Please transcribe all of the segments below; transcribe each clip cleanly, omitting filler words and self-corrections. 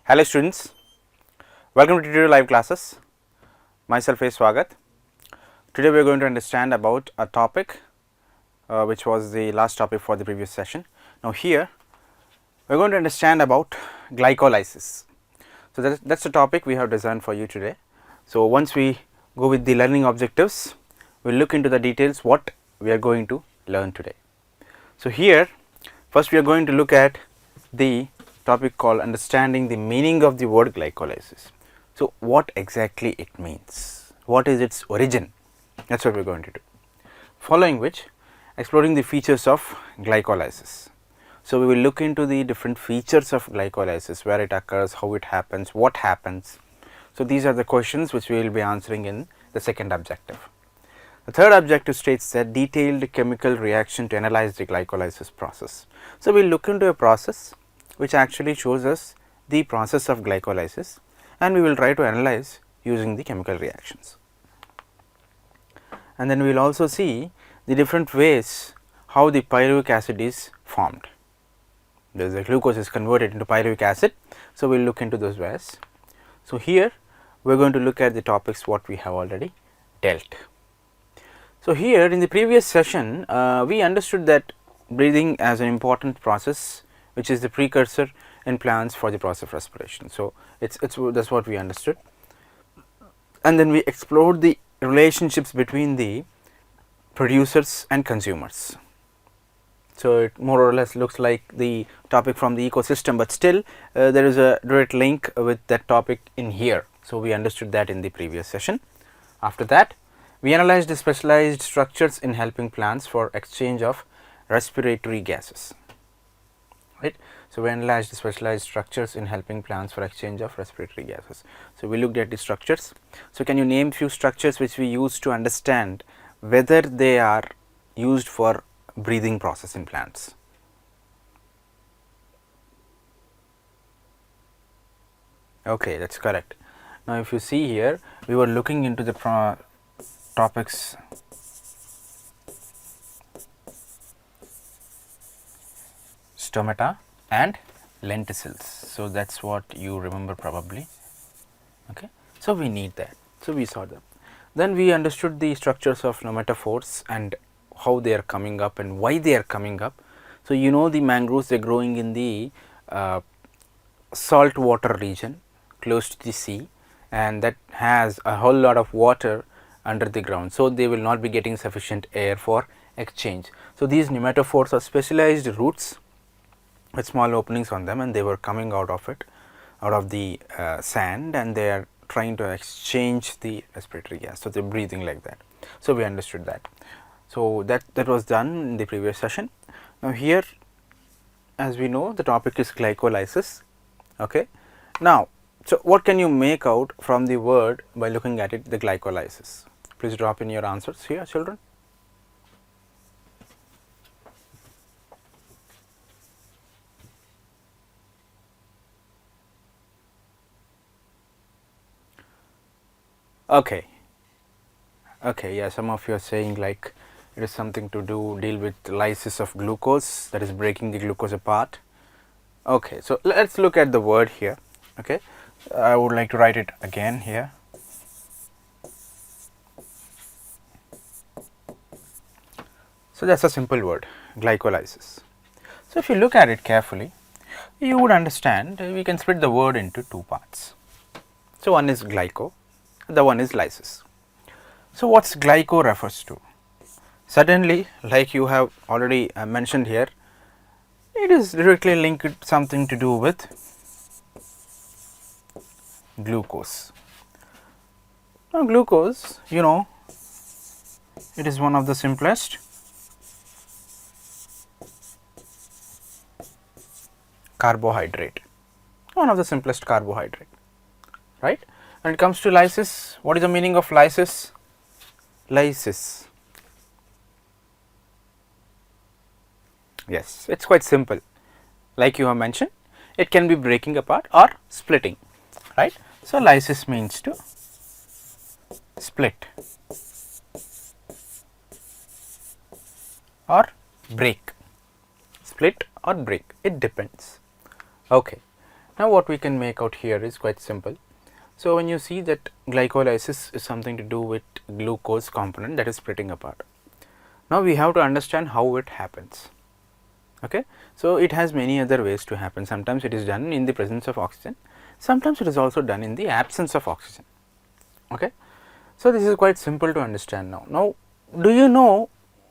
Hello students, welcome to Turito live classes. Myself is Swagat. Today we are going to understand about a topic which was the last topic for the previous session. Now here we are going to understand about glycolysis. So that's the topic we have designed for you today. So once we go with the learning objectives, we will look into the details what we are going to learn today. So here first we are going to look at the topic called understanding the meaning of the word glycolysis. So what exactly it means, what is its origin, that is what we are going to do. Following which, exploring the features of glycolysis. So we will look into the different features of glycolysis, where it occurs, how it happens, what happens. So these are the questions which we will be answering in the second objective. The third objective states that detailed chemical reaction to analyze the glycolysis process. So we will look into a process which actually shows us the process of glycolysis, and we will try to analyze using the chemical reactions. And then we will also see the different ways how the pyruvic acid is formed. There is a glucose is converted into pyruvic acid. So we will look into those ways. So here we are going to look at the topics what we have already dealt. So here in the previous session we understood that breathing as an important process which is the precursor in plants for the process of respiration. So that's what we understood, and then we explored the relationships between the producers and consumers. So it more or less looks like the topic from the ecosystem, but still there is a direct link with that topic in here. So we understood that in the previous session. After that we analyzed the specialized structures in helping plants for exchange of respiratory gases, right. So we analyzed the specialized structures in helping plants for exchange of respiratory gases. So we looked at the structures. So can you name few structures which we use to understand whether they are used for breathing process in plants? Okay, that's correct. Now if you see here, we were looking into the topics stomata and lenticels. So that's what you remember probably. Okay, so we need that. So we saw them. Then we understood the structures of pneumatophores and how they are coming up and why they are coming up. So you know the mangroves, they are growing in the salt water region close to the sea, and that has a whole lot of water under the ground. So they will not be getting sufficient air for exchange. So these pneumatophores are specialized roots with small openings on them, and they were coming out of it, out of the sand, and they are trying to exchange the respiratory gas. So they are breathing like that. So we understood that. So that was done in the previous session. Now here, as we know, the topic is glycolysis. Okay. Now, so what can you make out from the word by looking at it, the glycolysis? Please drop in your answers here, children. Okay. Okay, yeah, some of you are saying like it is something to deal with lysis of glucose, that is breaking the glucose apart. Okay, so let's look at the word here. Okay, I would like to write it again here. So that's a simple word, glycolysis. So if you look at it carefully, you would understand we can split the word into two parts. So one is glyco, the one is lysis. So what's glyco refers to? Certainly, like you have already mentioned here, it is directly linked something to do with glucose. Now glucose, you know, it is one of the simplest carbohydrate, one of the simplest carbohydrate, right. When it comes to lysis, what is the meaning of lysis? Lysis, yes, it is quite simple. Like you have mentioned, it can be breaking apart or splitting, right. So lysis means to split or break, split or break, it depends. Okay. Now what we can make out here is quite simple. So when you see that glycolysis is something to do with glucose component that is splitting apart. Now we have to understand how it happens. Okay. So it has many other ways to happen. Sometimes it is done in the presence of oxygen, sometimes it is also done in the absence of oxygen. Okay. So this is quite simple to understand now. Now do you know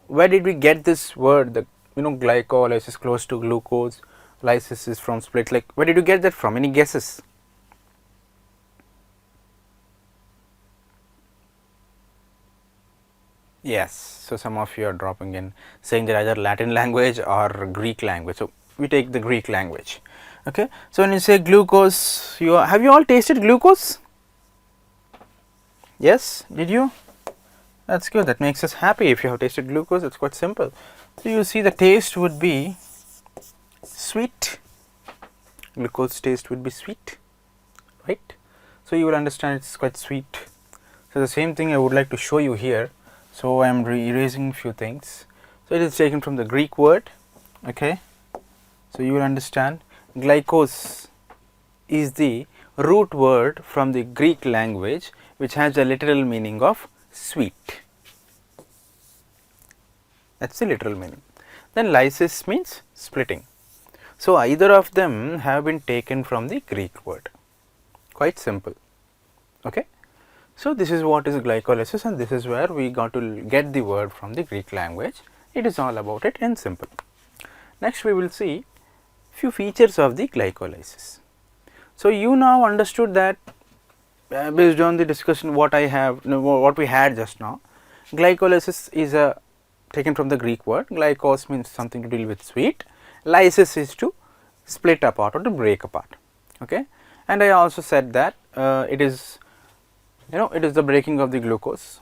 where did we get this word, the glycolysis close to glucose, lysis is from split, like where did you get that from? Any guesses? Yes, so some of you are dropping in saying that either Latin language or Greek language. So we take the Greek language. Okay. So when you say glucose, have you all tasted glucose? Yes, did you? That's good. That makes us happy. If you have tasted glucose, it's quite simple. So you see the taste would be sweet. Glucose taste would be sweet, right? So you will understand it's quite sweet. So the same thing I would like to show you here. So I am erasing few things. So it is taken from the Greek word. Okay. So you will understand glycose is the root word from the Greek language, which has the literal meaning of sweet. That is the literal meaning. Then lysis means splitting. So either of them have been taken from the Greek word. Quite simple. Okay. So this is what is glycolysis, and this is where we got to get the word from the Greek language. It is all about it in simple. Next we will see few features of the glycolysis. So you now understood that based on the discussion what what we had just now, glycolysis is taken from the Greek word. Glykos means something to deal with sweet, lysis is to split apart or to break apart. Okay. And I also said that it is it is the breaking of the glucose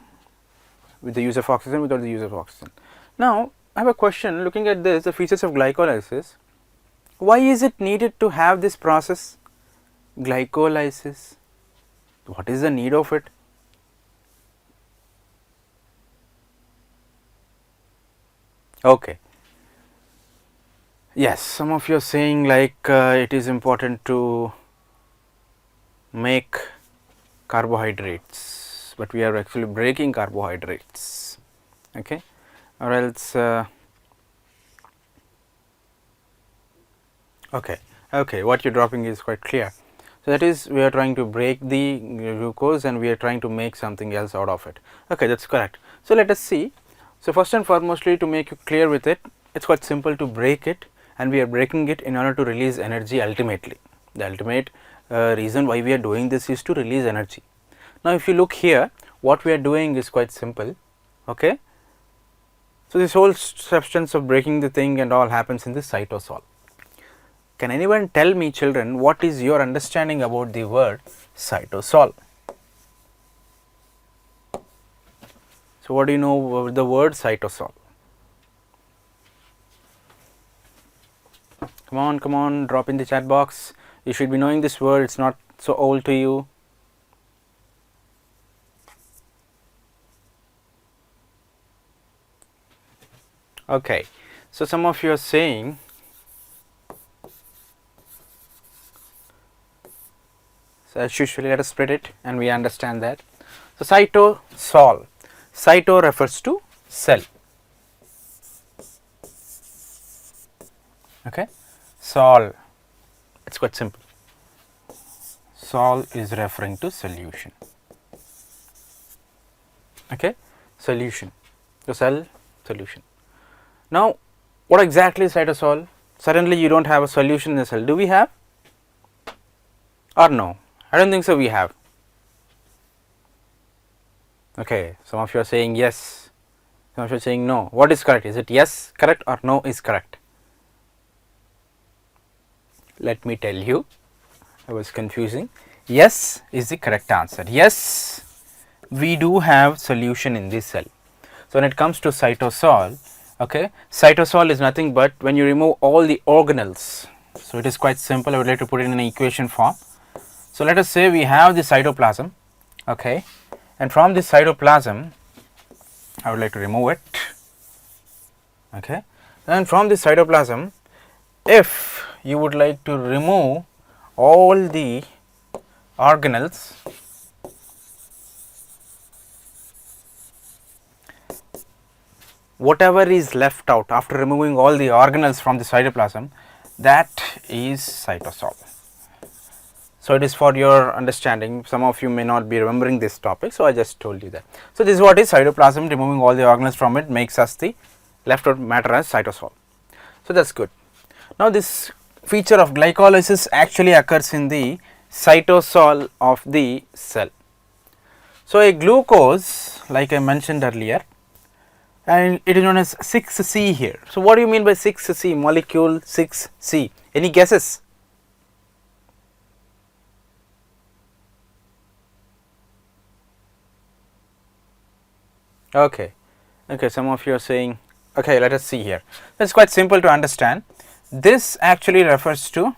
with the use of oxygen, without the use of oxygen. Now I have a question. Looking at this, the features of glycolysis, why is it needed to have this process, glycolysis? What is the need of it? Okay. Yes, some of you are saying like it is important to make carbohydrates, but we are actually breaking carbohydrates. Okay. Or else okay, what you are dropping is quite clear. So that is, we are trying to break the glucose and we are trying to make something else out of it. Okay, that is correct. So let us see. So first and foremostly, to make you clear with it, it's quite simple to break it, and we are breaking it in order to release energy ultimately. The ultimate reason why we are doing this is to release energy. Now if you look here, what we are doing is quite simple. Okay. So this whole substance of breaking the thing and all happens in the cytosol. Can anyone tell me, children, what is your understanding about the word cytosol? So what do you know about the word cytosol? Come on, drop in the chat box. You should be knowing this word, it's not so old to you. Okay, so some of you are saying so as usually let us split it and we understand that. So cytosol, cyto refers to cell. Okay, sol, it's quite simple. Sol is referring to solution. Okay, solution, the cell solution. Now what exactly is cytosol? Suddenly you don't have a solution in the cell. Do we have or no? I don't think so we have. Okay, some of you are saying yes, some of you are saying no. What is correct? Is it yes correct or no is correct? Let me tell you, I was confusing. Yes is the correct answer. Yes, we do have solution in this cell. So when it comes to cytosol, okay, cytosol is nothing but when you remove all the organelles. So it is quite simple. I would like to put it in an equation form. So let us say we have the cytoplasm, okay, and from this cytoplasm I would like to remove it, okay, and from this cytoplasm, if you would like to remove all the organelles whatever is left out after removing all the organelles from the cytoplasm, that is cytosol. So, it is for your understanding, some of you may not be remembering this topic, so I just told you that. So, this is what is cytoplasm, removing all the organelles from it makes us the left out matter as cytosol. So, that is good. Now, this feature of glycolysis actually occurs in the cytosol of the cell. So, a glucose, like I mentioned earlier, and it is known as 6C here. So, what do you mean by 6C, molecule 6C? Any guesses? Okay, some of you are saying, okay, let us see here. That is quite simple to understand. This actually refers to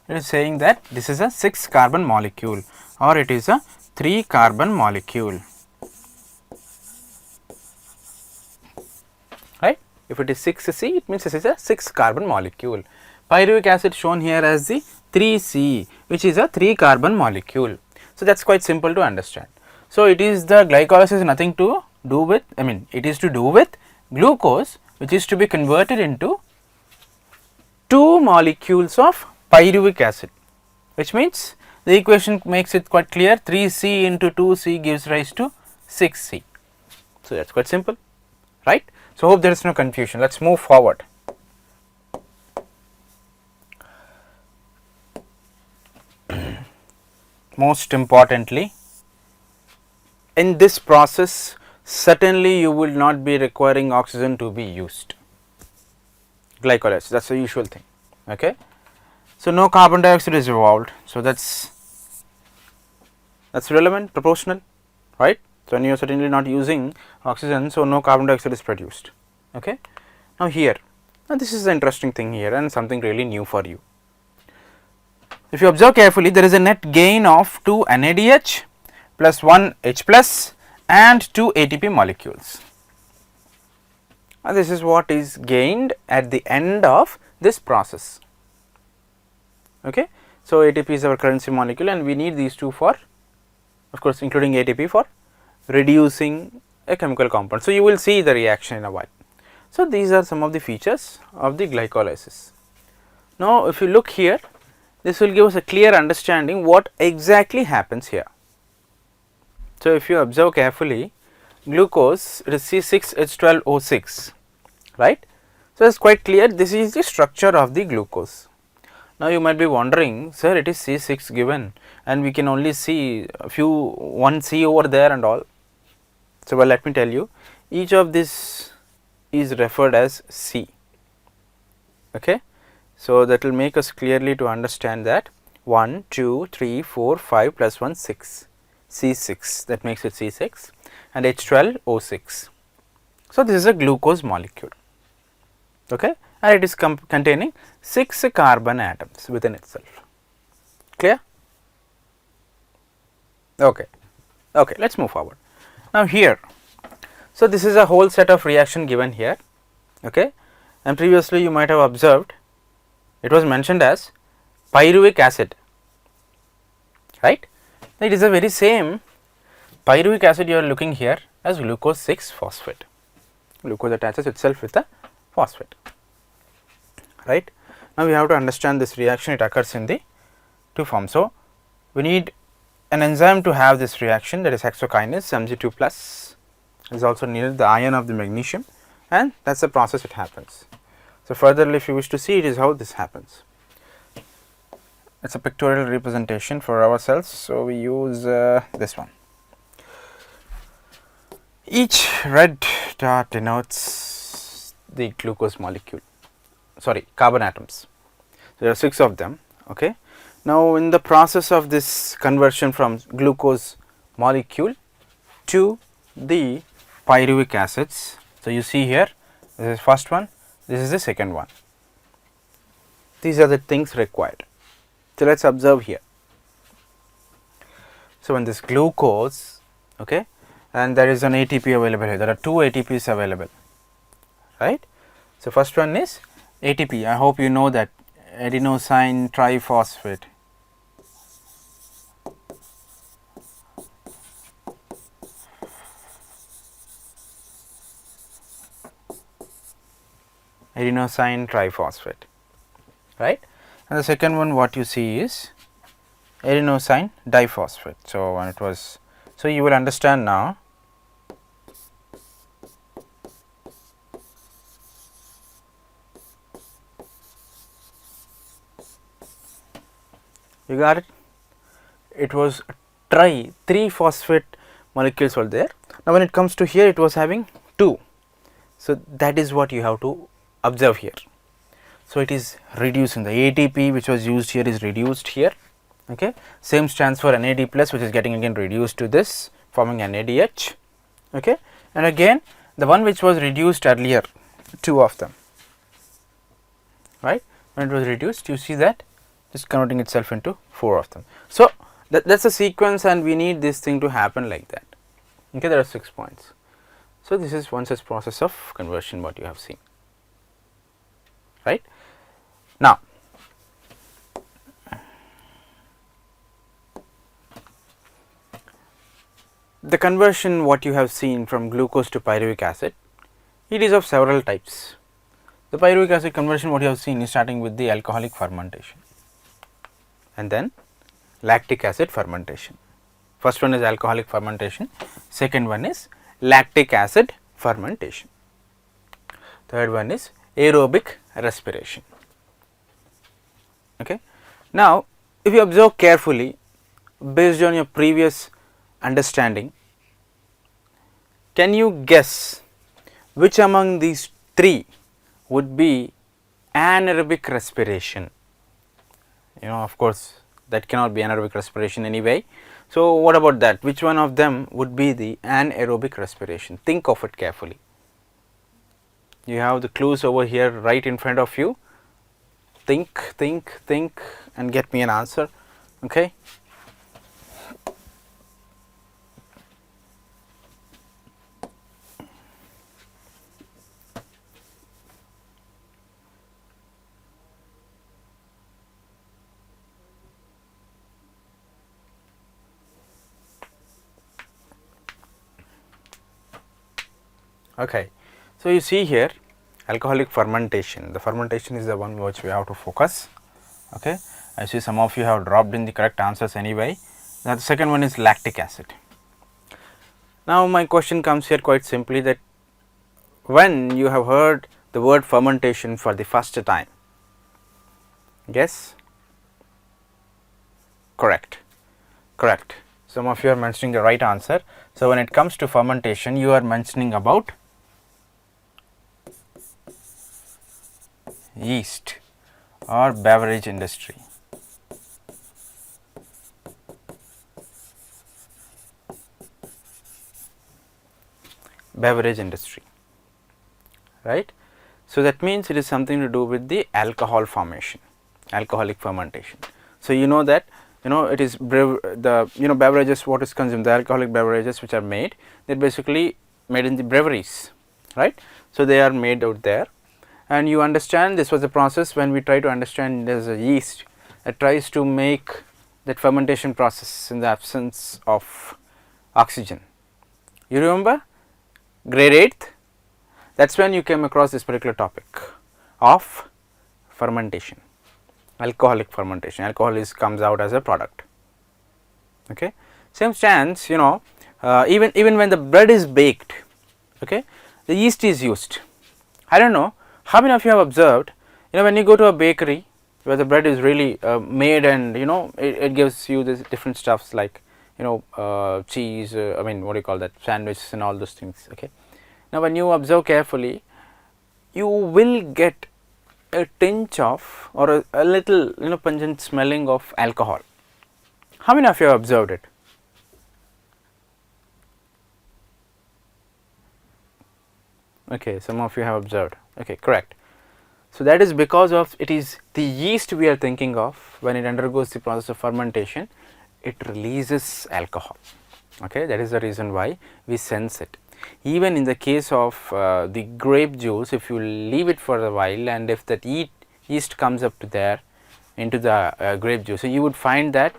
it is saying that this is a 6 carbon molecule or it is a 3 carbon molecule, right. If it is 6C, it means this is a 6 carbon molecule. Pyruvic acid shown here as the 3C, which is a 3 carbon molecule. So, that is quite simple to understand. So, it is the glycolysis nothing to do with, it is to do with glucose, which is to be converted into 2 molecules of pyruvic acid, which means the equation makes it quite clear, 3C into 2C gives rise to 6C. So, that is quite simple, right. So, hope there is no confusion. Let us move forward. Most importantly, in this process certainly you will not be requiring oxygen to be used, glycolysis, that is the usual thing. Okay. So, no carbon dioxide is evolved. So, that is relevant, proportional, right. So, when you are certainly not using oxygen, so no carbon dioxide is produced. Okay. Now, here, now this is the interesting thing here and something really new for you. If you observe carefully, there is a net gain of 2 NADH plus 1 H plus and 2 ATP molecules. And this is what is gained at the end of this process. Okay. So, ATP is our currency molecule and we need these two for, of course, including ATP for reducing a chemical compound. So, you will see the reaction in a while. So, these are some of the features of the glycolysis. Now, if you look here, this will give us a clear understanding what exactly happens here. So, if you observe carefully, glucose, it is C6H12O6, right. So, it is quite clear this is the structure of the glucose. Now, you might be wondering, sir, it is C6 given and we can only see a few 1C over there and all. So, well, let me tell you, each of this is referred as C. Okay. So, that will make us clearly to understand that 1, 2, 3, 4, 5 plus 1, 6, C6, that makes it C6 and H12O6. So, this is a glucose molecule, okay, and it is containing 6 carbon atoms within itself. Clear? Okay. Let us move forward. Now, here, so this is a whole set of reaction given here, okay, and previously you might have observed it was mentioned as pyruvic acid, right. It is the very same pyruvic acid you are looking here as glucose 6 phosphate. Glucose attaches itself with the phosphate, right. Now, we have to understand this reaction, it occurs in the two forms. So, we need an enzyme to have this reaction, that is hexokinase Mg2 plus is also needed, the ion of the magnesium, and that is the process it happens. So, further if you wish to see, it is how this happens. It is a pictorial representation for ourselves. So, we use this one. Each red dot denotes the glucose molecule, sorry, carbon atoms. So, there are 6 of them. Okay. Now, in the process of this conversion from glucose molecule to the pyruvic acids, so you see here, this is first one, this is the second one. These are the things required. So, let us observe here. So, when this glucose, okay, and there is an ATP available here, there are 2 ATPs available, right. So, first one is ATP. I hope you know that, adenosine triphosphate. Adenosine triphosphate, right. And the second one what you see is adenosine diphosphate. So, when it was, so you will understand now. You got it? It was three phosphate molecules were there. Now, when it comes to here, it was having 2. So, that is what you have to observe here. So, it is reducing, the ATP which was used here is reduced here, okay. Same stands for NAD plus, which is getting again reduced to this, forming NADH, okay. And again the one which was reduced earlier, 2 of them, right. When it was reduced, you see that it is converting itself into 4 of them. So, that is a sequence, and we need this thing to happen like that, okay. There are 6 points. So, this is one such process of conversion what you have seen, right. Now, the conversion what you have seen from glucose to pyruvic acid, it is of several types. The pyruvic acid conversion what you have seen is starting with the alcoholic fermentation and then lactic acid fermentation. First one is alcoholic fermentation, second one is lactic acid fermentation, third one is aerobic respiration, okay. Now, if you observe carefully based on your previous understanding, can you guess which among these 3 would be anaerobic respiration? You know, of course, that cannot be anaerobic respiration anyway. So, what about that? Which one of them would be the anaerobic respiration? Think of it carefully. You have the clues over here right in front of you. Think and get me an answer, okay. Okay. So, you see here alcoholic fermentation, the fermentation is the one which we have to focus, okay. I see some of you have dropped in the correct answers anyway. Now, the second one is lactic acid. Now, my question comes here quite simply, that when you have heard the word fermentation for the first time, guess? Correct, correct. Some of you are mentioning the right answer. So, when it comes to fermentation, you are mentioning about yeast or beverage industry. Beverage industry, right. So, that means it is something to do with the alcohol formation, alcoholic fermentation. So, you know that, you know, it is the beverages what is consumed, the alcoholic beverages which are made, they are basically made in the breweries, right. So, they are made out there, and you understand this was the process when we try to understand there is a yeast that tries to make that fermentation process in the absence of oxygen. You remember grade 8th, that is when you came across this particular topic of fermentation, alcoholic fermentation. Alcohol comes out as a product, okay. Same stands, you know, even when the bread is baked, okay, the yeast is used. I do not know how many of you have observed, you know, when you go to a bakery where the bread is really made, and you know it gives you this different stuffs like, you know, cheese, I mean what do you call that, sandwiches and all those things, okay. Now, when you observe carefully, you will get a tinge of, or a little, you know, pungent smelling of alcohol. How many of you have observed it? Okay, some of you have observed, okay, correct. So, that is because of it is the yeast we are thinking of. When it undergoes the process of fermentation, it releases alcohol, okay. That is the reason why we sense it. Even in the case of the grape juice, if you leave it for a while and if that yeast comes up to there into the grape juice, so you would find that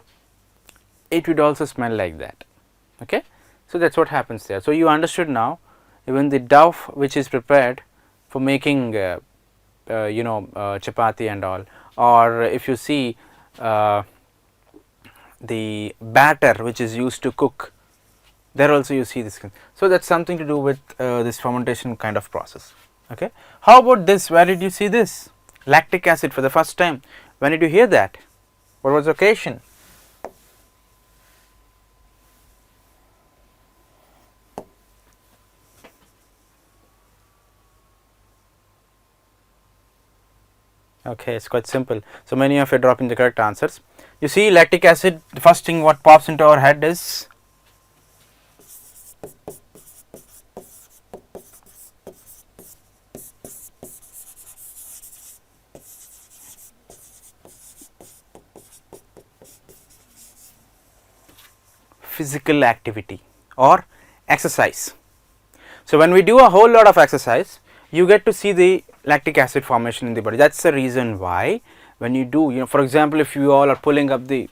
it would also smell like that. Okay. So, that is what happens there. So, you understood now even the dough which is prepared for making chapati and all, or if you see the batter which is used to cook, there also you see this. So, that is something to do with this fermentation kind of process. Okay. How about this? Where did you see this? Lactic acid for the first time. When did you hear that? What was the occasion? Okay, it is quite simple. So, many of you are dropping the correct answers. You see lactic acid, the first thing what pops into our head is physical activity or exercise. So, when we do a whole lot of exercise, you get to see the lactic acid formation in the body. That is the reason why when you do, for example, if you all are pulling up the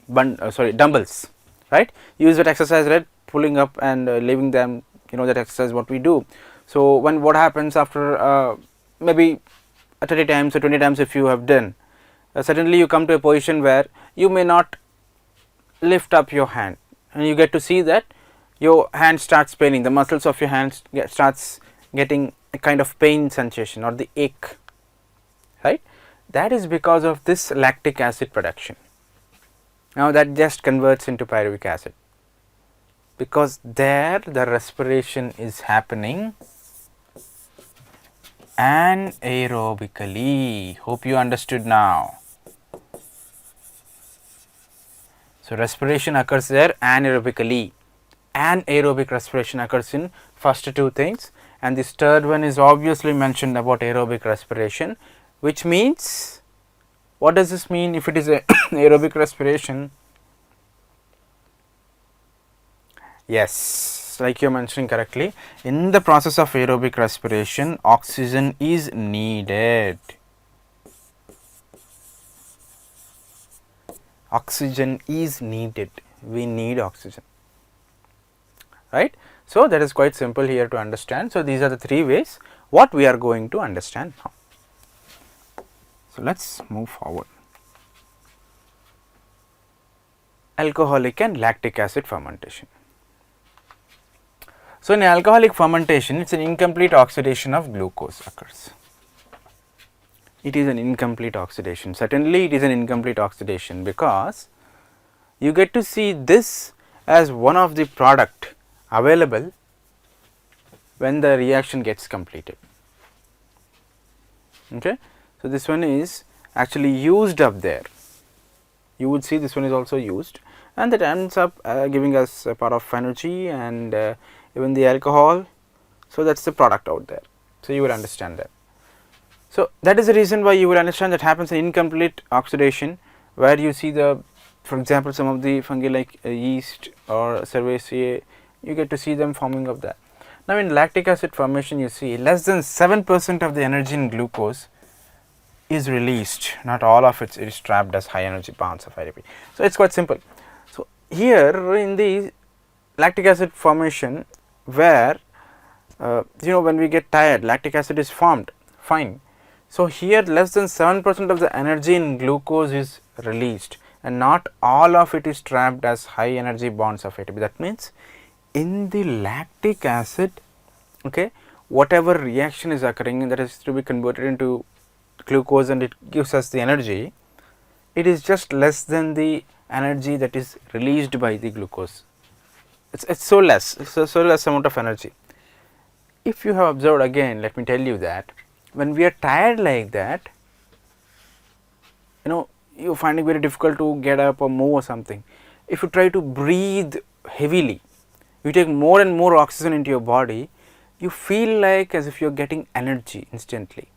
dumbbells, right, use that exercise, right, pulling up and leaving them, that exercise what we do. So, when what happens after maybe 30 times or 20 times if you have done, suddenly you come to a position where you may not lift up your hand, and you get to see that your hand starts paining, the muscles of your hands starts getting a kind of pain sensation or the ache, right. That is because of this lactic acid production. Now, that just converts into pyruvic acid, because there the respiration is happening anaerobically. Hope you understood now. So, respiration occurs there anaerobically. Anaerobic respiration occurs in first two things, and this third one is obviously mentioned about aerobic respiration, which means, what does this mean if it is a aerobic respiration? Yes, like you are mentioning correctly, in the process of aerobic respiration, oxygen is needed. Oxygen is needed, we need oxygen, right. So, that is quite simple here to understand. So, these are the three ways what we are going to understand now. So, let us move forward. Alcoholic and lactic acid fermentation. So, in alcoholic fermentation, it is an incomplete oxidation of glucose occurs. It is an incomplete oxidation. Certainly, it is an incomplete oxidation, because you get to see this as one of the product available when the reaction gets completed. Okay. So, this one is actually used up there. You would see this one is also used, and that ends up giving us a part of energy and even the alcohol. So, that is the product out there. So, you will understand that. So, that is the reason why you will understand that happens in incomplete oxidation, where you see the, for example, some of the fungi like yeast or Cerevisiae, you get to see them forming of that. Now, in lactic acid formation, you see less than 7% of the energy in glucose is released, not all of it is trapped as high energy bonds of ATP. So, it is quite simple. So, here in the lactic acid formation, where when we get tired, lactic acid is formed, fine. So, here less than 7% of the energy in glucose is released, and not all of it is trapped as high energy bonds of ATP. That means, in the lactic acid, okay, whatever reaction is occurring, that is to be converted into glucose and it gives us the energy, it is just less than the energy that is released by the glucose. It's so less, so less amount of energy. If you have observed, again let me tell you that when we are tired like that, you find it very difficult to get up or move or something. If you try to breathe heavily, you take more and more oxygen into your body, you feel like as if you are getting energy instantly.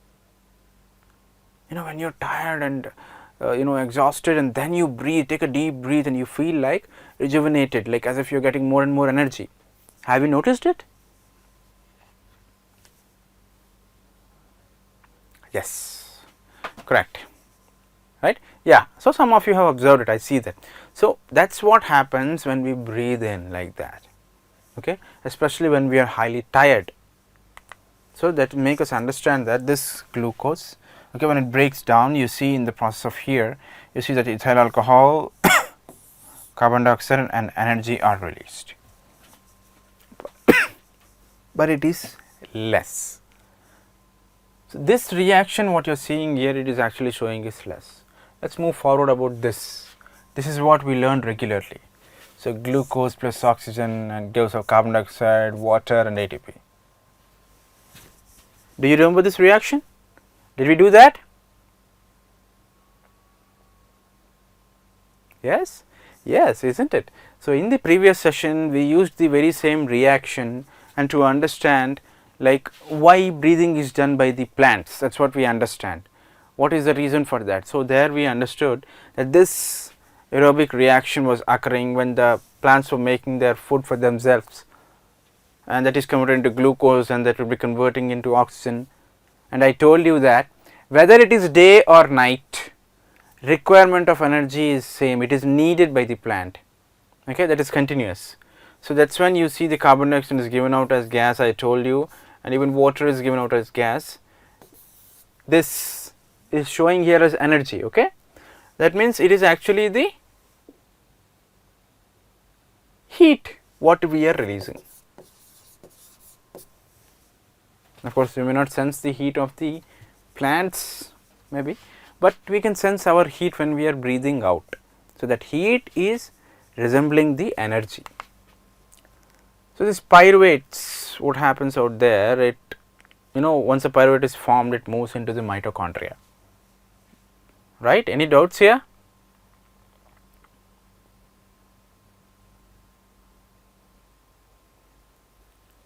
When you are tired and exhausted, and then you breathe, take a deep breath, and you feel like rejuvenated, like as if you are getting more and more energy. Have you noticed it? Yes, correct, right? Yeah, so some of you have observed it, I see that. So that is what happens when we breathe in like that, okay, especially when we are highly tired. So that will make us understand that this glucose, okay, when it breaks down, you see in the process of here, you see that ethyl alcohol, carbon dioxide and energy are released, but it is less. So this reaction what you are seeing here, it is actually showing is less. Let us move forward about this. This is what we learn regularly. So glucose plus oxygen and gives of carbon dioxide, water and ATP. Do you remember this reaction? Did we do that? Yes, yes, isn't it? So in the previous session we used the very same reaction, and to understand like why breathing is done by the plants, that is what we understand. What is the reason for that? So there we understood that this aerobic reaction was occurring when the plants were making their food for themselves, and that is converted into glucose, and that will be converting into oxygen. And I told you that whether it is day or night, requirement of energy is same, it is needed by the plant, okay, that is continuous. So that is when you see the carbon dioxide is given out as gas, I told you, and even water is given out as gas. This is showing here as energy, okay. That means it is actually the heat what we are releasing. Of course, we may not sense the heat of the plants maybe, but we can sense our heat when we are breathing out. So that heat is resembling the energy. So this pyruvates, what happens out there, it, you know, once a pyruvate is formed, it moves into the mitochondria, right? Any doubts here?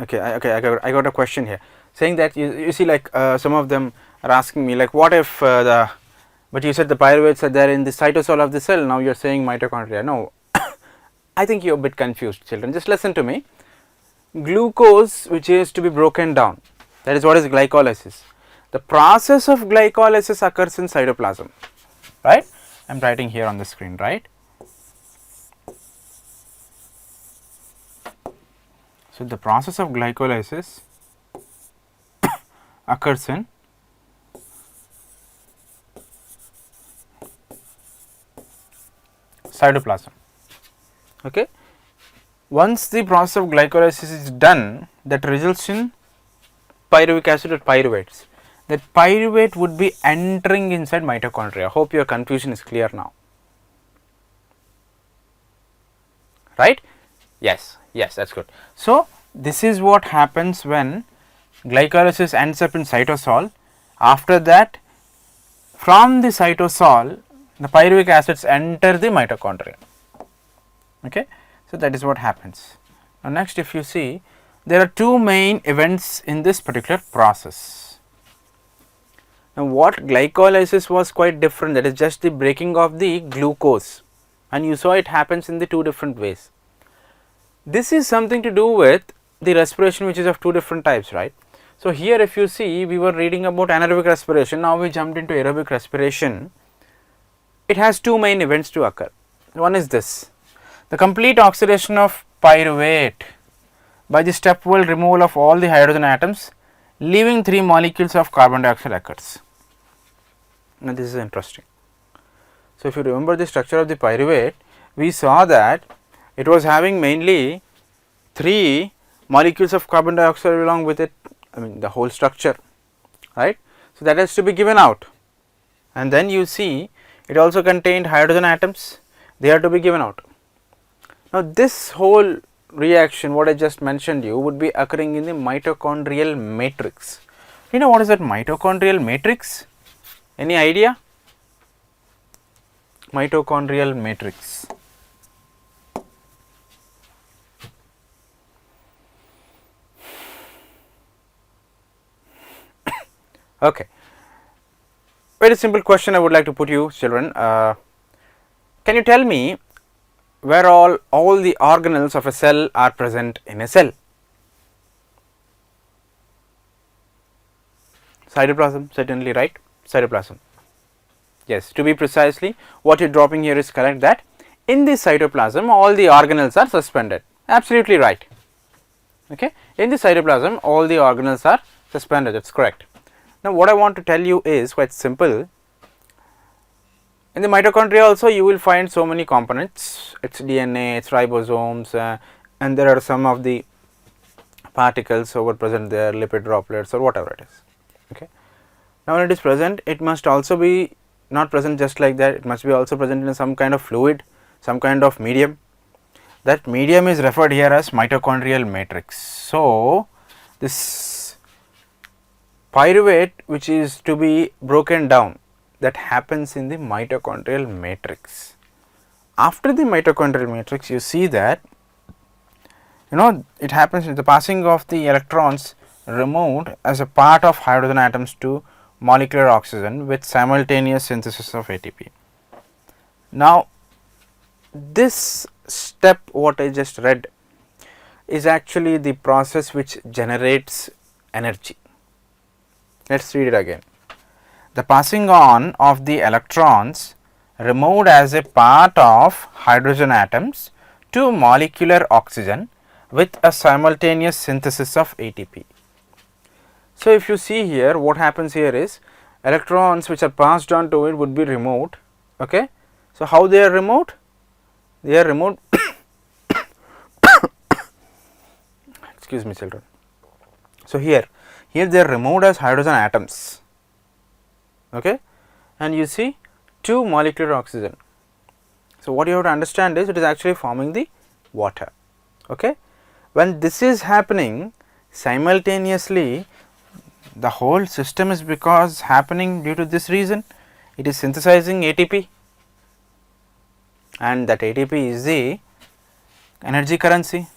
Okay, I got a question here saying that you see like some of them are asking me like, what if but you said the pyruvates are there in the cytosol of the cell, now you are saying mitochondria. No, I think you are a bit confused, children, just listen to me. Glucose which is to be broken down, that is what is glycolysis. The process of glycolysis occurs in cytoplasm, right? I am writing here on the screen, right? So the process of glycolysis occurs in cytoplasm, okay. Once the process of glycolysis is done, that results in pyruvic acid or pyruvates. That pyruvate would be entering inside mitochondria. Hope your confusion is clear now, right? Yes, yes, that is good. So this is what happens when glycolysis ends up in cytosol. After that, from the cytosol, the pyruvic acids enter the mitochondria, okay. So that is what happens. Now next, if you see, there are two main events in this particular process. Now what glycolysis was quite different, that is just the breaking of the glucose, and you saw it happens in the two different ways. This is something to do with the respiration, which is of two different types, right. So here if you see, we were reading about anaerobic respiration, now we jumped into aerobic respiration. It has two main events to occur. One is this, the complete oxidation of pyruvate by the stepwell removal of all the hydrogen atoms, leaving 3 molecules of carbon dioxide occurs. Now this is interesting. So if you remember the structure of the pyruvate, we saw that it was having mainly 3 molecules of carbon dioxide along with it, I mean the whole structure, right. So that has to be given out, and then you see it also contained hydrogen atoms, they are to be given out. Now this whole reaction what I just mentioned you would be occurring in the mitochondrial matrix. You know what is that mitochondrial matrix? Any idea? Mitochondrial matrix. Okay, very simple question I would like to put you, children. Can you tell me where all the organelles of a cell are present in a cell? Cytoplasm, certainly right, cytoplasm. Yes, to be precisely what you are dropping here is correct, that in the cytoplasm all the organelles are suspended, absolutely right. Okay. In the cytoplasm all the organelles are suspended, that is correct. Now, what I want to tell you is quite simple. In the mitochondria also you will find so many components, its DNA, its ribosomes, and there are some of the particles over present there, lipid droplets or whatever it is. Okay. Now, when it is present, it must also be not present just like that, it must be also present in some kind of fluid, some kind of medium. That medium is referred here as mitochondrial matrix. So, this pyruvate which is to be broken down, that happens in the mitochondrial matrix. After the mitochondrial matrix, you see that it happens with the passing of the electrons removed as a part of hydrogen atoms to molecular oxygen with simultaneous synthesis of ATP. Now, this step what I just read is actually the process which generates energy. Let us read it again. The passing on of the electrons removed as a part of hydrogen atoms to molecular oxygen with a simultaneous synthesis of ATP. So, if you see here, what happens here is electrons which are passed on to it would be removed. Okay. So, how they are removed? They are removed excuse me children. So, here they are removed as hydrogen atoms, okay, and you see 2 molecular oxygen. So, what you have to understand is it is actually forming the water. Okay. When this is happening simultaneously, the whole system is because happening due to this reason, it is synthesizing ATP, and that ATP is the energy currency,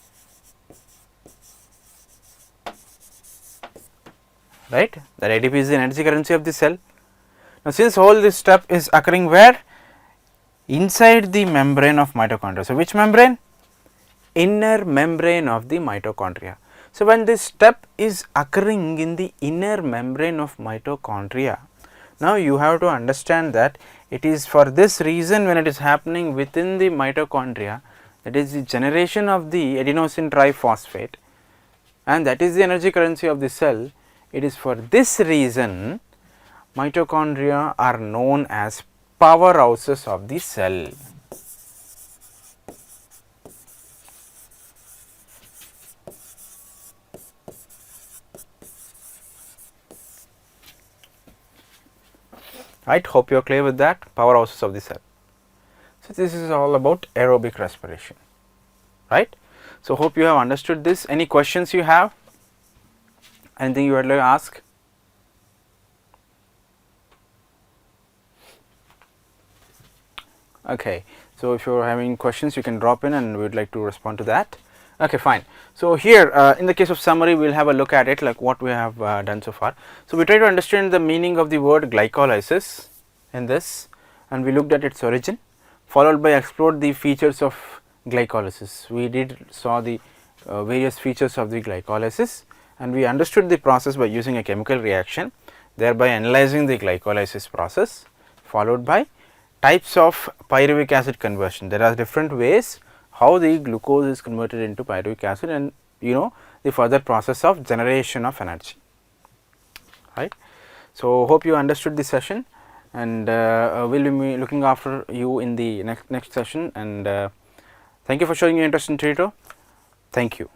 right. That ATP is the energy currency of the cell. Now, since all this step is occurring where? Inside the membrane of mitochondria. So, which membrane? Inner membrane of the mitochondria. So, when this step is occurring in the inner membrane of mitochondria, now you have to understand that it is for this reason when it is happening within the mitochondria, that is the generation of the adenosine triphosphate, and that is the energy currency of the cell. It is for this reason mitochondria are known as powerhouses of the cell. Right, hope you are clear with that, powerhouses of the cell. So, this is all about aerobic respiration, right. So, hope you have understood this. Any questions you have? Anything you would like to ask? Okay. So, if you are having questions, you can drop in and we would like to respond to that. Okay, fine. So, here in the case of summary, we will have a look at it like what we have done so far. So, we try to understand the meaning of the word glycolysis in this, and we looked at its origin, followed by explored the features of glycolysis. We saw the various features of the glycolysis, and we understood the process by using a chemical reaction, thereby analyzing the glycolysis process, followed by types of pyruvic acid conversion. There are different ways how the glucose is converted into pyruvic acid, and the further process of generation of energy, right. So, hope you understood this session, and we will be looking after you in the next session, and thank you for showing your interest in Turito. Thank you.